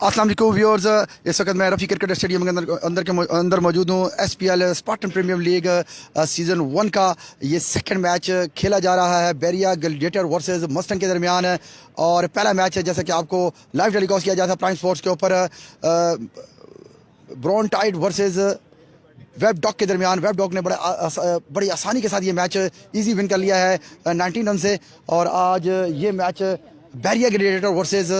अस्सलाम वालेकुम व्यूअर्स, इस वक्त मैं रफ़ी क्रिकेट स्टेडियम के अंदर मौजूद हूँ। SPL Spartan Premier League season 1 का ये सेकंड मैच खेला जा रहा है बैरिया ग्लैडिएटर वर्सेस मस्टंग के दरमियान। और पहला मैच है जैसा कि आपको लाइव टेलीकास्ट किया जाता है प्राइम स्पोर्ट्स के ऊपर, Brown Tide versus Web Dog के दरमियान। वेब डॉग ने बड़ी आसानी के साथ ये मैच इजी विन कर लिया है 19 रन से। और आज ये match Bairia gladiator versus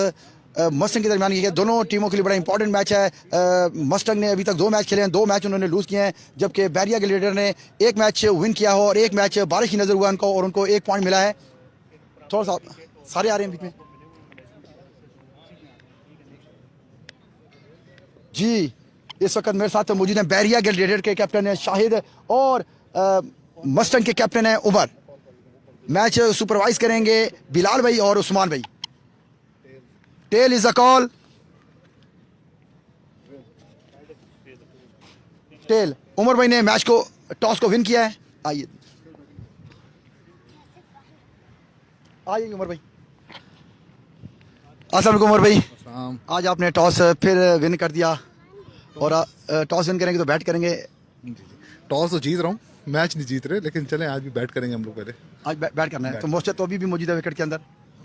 Mustang के दरमियान ये दोनों टीमों के लिए बड़ा इंपॉर्टेंट मैच है। मस्टंग ने अभी तक 2 मैच खेले हैं, 2 मैच उन्होंने लूज़ किए हैं, जबकि बैरिया ग्लैडिएटर ने 1 मैच विन किया हो और 1 मैच बारिश की नज़र हुआ उनको और उनको 1 पॉइंट मिला है। थोड़ा सा सारे आ रहे हैं बीच में जी। इस वक्त मेरे साथ मौजूद हैं बैरिया ग्लैडिएटर के कैप्टन है शाहिद और मस्टंग के कैप्टन है उमर। मैच सुपरवाइज करेंगे बिलाल भाई और उस्मान भाई। Tail is a call. Tail Umar भाई ने मैच को टॉस को विन किया है। आइए आइए उमर भाई। अस्सलाम वालेकुम उमर भाई। आज आपने टॉस फिर विन कर दिया और टॉस विन करेंगे तो बैट करेंगे। टॉस तो जीत रहा हूँ, मैच नहीं जीत रहे, लेकिन चलें आज भी बैट करेंगे हम लोग पहले। आज बैट करना है तो मोस्टर तो अभी भी मौजूद है विकेट के अंदर।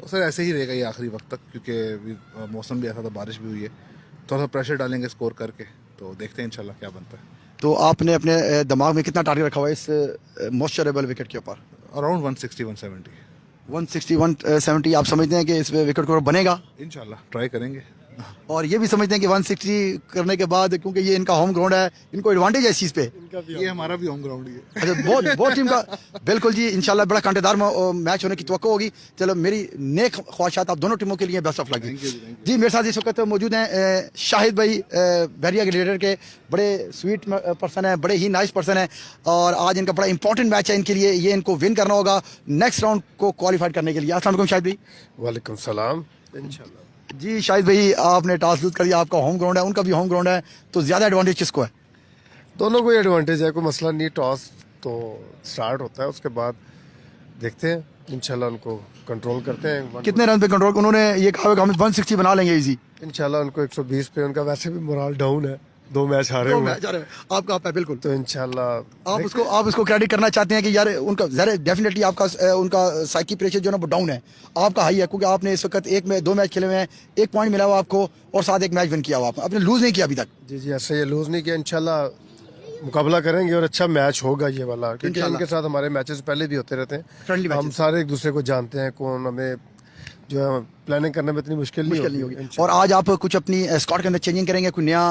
सर ऐसे ही रहेगा ये आखिरी वक्त तक, क्योंकि मौसम भी ऐसा था, बारिश भी हुई है। थोड़ा सा प्रेशर डालेंगे स्कोर करके, तो देखते हैं इंशाल्लाह क्या बनता है। तो आपने अपने दिमाग में कितना टारगेट रखा हुआ है इस मॉइस्चरेबल विकेट के ऊपर? अराउंड 160-170। 160-170 आप समझते हैं कि इस विकेट को बनेगा? इंशाल्लाह ट्राई करेंगे। और ये भी समझते हैं कि 160 करने के बाद, क्योंकि ये इनका होम ग्राउंड है, इनको एडवांटेज है इस चीज़ पे। ये हमारा भी होम ग्राउंड ही है। अच्छा, बहुत टीम का बिल्कुल जी। इंशाल्लाह बड़ा कांटेदार मैच होने की तवक्को होगी। चलो, मेरी नेक ख्वाहिशात आप दोनों टीमों के लिए बेस्ट ऑफ लक जी। मेरे साथ इस वक्त मौजूद हैं शाहिद भाई, बैरिया ग्लैडिएटर के बड़े स्वीट पर्सन है, बड़े ही नाइस पर्सन है। और आज इनका बड़ा इंपॉर्टेंट मैच है इनके लिए, ये इनको विन करना होगा नेक्स्ट राउंड को क्वालिफाइड करने के लिए। अस्सलाम वालेकुम शाहिद भाई। वालेकुम सलाम। इंशाल्लाह जी शाहिद भाई, आपने टॉस लूज कर दिया, आपका होम ग्राउंड है, उनका भी होम ग्राउंड है, तो ज़्यादा एडवांटेज किसको है? दोनों को एडवांटेज है, कोई मसला नहीं। टॉस तो स्टार्ट होता है, उसके बाद देखते हैं, इंशाल्लाह उनको कंट्रोल करते हैं। कितने रन पे कंट्रोल? उन्होंने ये कहा कि हम 160 बना लेंगे इजी। इंशाल्लाह उनको 120 पे, उनका वैसे भी मोरल डाउन है, 2 मैच हारे हुए हैं। आपका आप है बिल्कुल। तो इंशाल्लाह आप उसको क्रेडिट करना चाहते हैं कि यार उनका डेफिनेटली आपका उनका साइकी प्रेशर जो है ना वो डाउन है, आपका हाई है, क्योंकि आपने इस वक्त 2 मैच खेले हुए हैं, 1 पॉइंट मिला हुआ आपको और साथ 1 मैच विन किया हुआ आपने लूज नहीं किया अभी तक। जी ऐसे ये लूज नहीं किया। इंशाल्लाह मुकाबला करेंगे और अच्छा मैच होगा ये वाला, क्योंकि इनके साथ हमारे मैचेस पहले भी होते रहते हैं। फ्रेंडली हम सारे एक दूसरे को जानते हैं, कौन हमें जो है प्लानिंग करने में इतनी मुश्किल नहीं होगी। और आज आप कुछ अपनी स्क्वाड के अंदर चेंजिंग करेंगे, कोई नया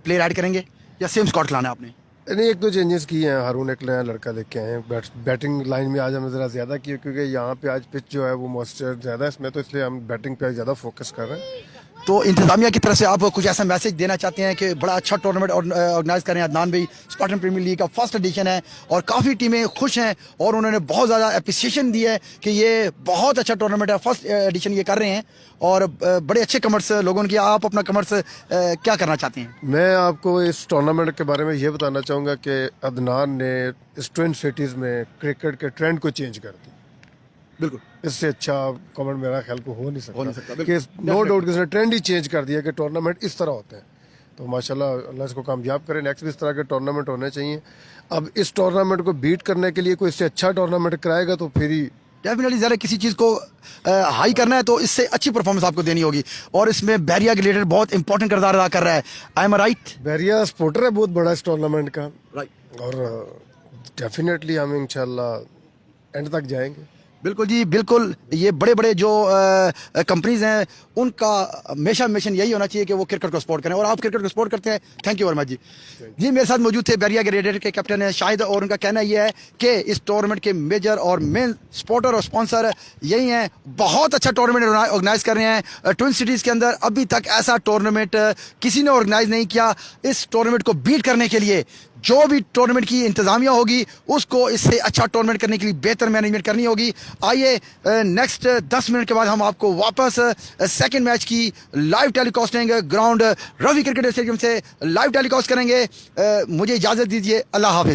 प्लेयर ऐड करेंगे या सेम स्क्वाड लाना है आपने? नहीं, 1-2 चेंजेस किए हैं। हारून एक नया लड़का लेके आए हैं। बैटिंग लाइन में आज हमने ज़रा ज़्यादा किया, क्योंकि यहाँ पे आज पिच जो है वो मॉइस्चर ज़्यादा है इसमें, तो इसलिए हम बैटिंग पे ज़्यादा फोकस कर रहे हैं। तो इंतजामिया की तरफ से आप कुछ ऐसा मैसेज देना चाहते हैं कि बड़ा अच्छा टूर्नामेंट ऑर्गेनाइज करें? अदनान भाई, स्पार्टन प्रीमियर लीग का फर्स्ट एडिशन है और काफ़ी टीमें खुश हैं और उन्होंने बहुत ज़्यादा अप्रिसिएशन दी है कि ये बहुत अच्छा टूर्नामेंट है, फर्स्ट एडिशन ये कर रहे हैं और बड़े अच्छे कमेंट्स लोगों ने किया। आप अपना कमेंट्स क्या करना चाहते हैं? मैं आपको इस टूर्नामेंट के बारे में ये बताना चाहूँगा कि अदनान ने इस ट्विन सिटीज़ में क्रिकेट के ट्रेंड को चेंज कर दिया। बिल्कुल, इससे अच्छा कमेंट मेरा ख्याल को हो नहीं सकता कि नो डाउट किसी ने ट्रेंड ही चेंज कर दिया कि टूर्नामेंट इस तरह होते हैं। तो माशाल्लाह अल्लाह इसको कामयाब करे, नेक्स्ट भी इस तरह के टूर्नामेंट होने चाहिए। अब इस टूर्नामेंट को बीट करने के लिए कोई इससे अच्छा टूर्नामेंट कराएगा तो फिर ही डेफिनेटली ज़रा किसी चीज़ को हाई करना है तो इससे अच्छी परफॉर्मेंस आपको देनी होगी और इसमें बैरिया ग्लैडिएटर बहुत इंपॉर्टेंट किरदार अदा कर रहा है। I am right? Bairia supporter है बहुत बड़ा इस टूर्नामेंट का, राइट। और डेफिनेटली हम इंशाल्लाह एंड तक जाएंगे। बिल्कुल जी, बिल्कुल। ये बड़े बड़े जो कंपनीज हैं उनका हमेशा मिशन यही होना चाहिए कि वो क्रिकेट को सपोर्ट करें और आप क्रिकेट को सपोर्ट करते हैं। थैंक यू वेरी मच जी। जी मेरे साथ मौजूद थे बैरिया ग्लैडिएटर के कैप्टन है शाहिद और उनका कहना यह है कि इस टूर्नामेंट के मेजर और मेन सपोर्टर और स्पॉन्सर यही हैं। बहुत अच्छा टूर्नामेंट ऑर्गेनाइज कर रहे हैं ट्विन सिटीज़ के अंदर। अभी तक ऐसा टूर्नामेंट किसी ने ऑर्गेनाइज नहीं किया। इस टूर्नामेंट को बीट करने के लिए जो भी टूर्नामेंट की इंतजामिया होगी उसको इससे अच्छा टूर्नामेंट करने के लिए बेहतर मैनेजमेंट करनी होगी। आइए नेक्स्ट 10 मिनट के बाद हम आपको वापस सेकंड मैच की live telecasting ground Ravi cricket stadium से लाइव टेलीकास्ट करेंगे। मुझे इजाज़त दीजिए। अल्लाह हाफिज़।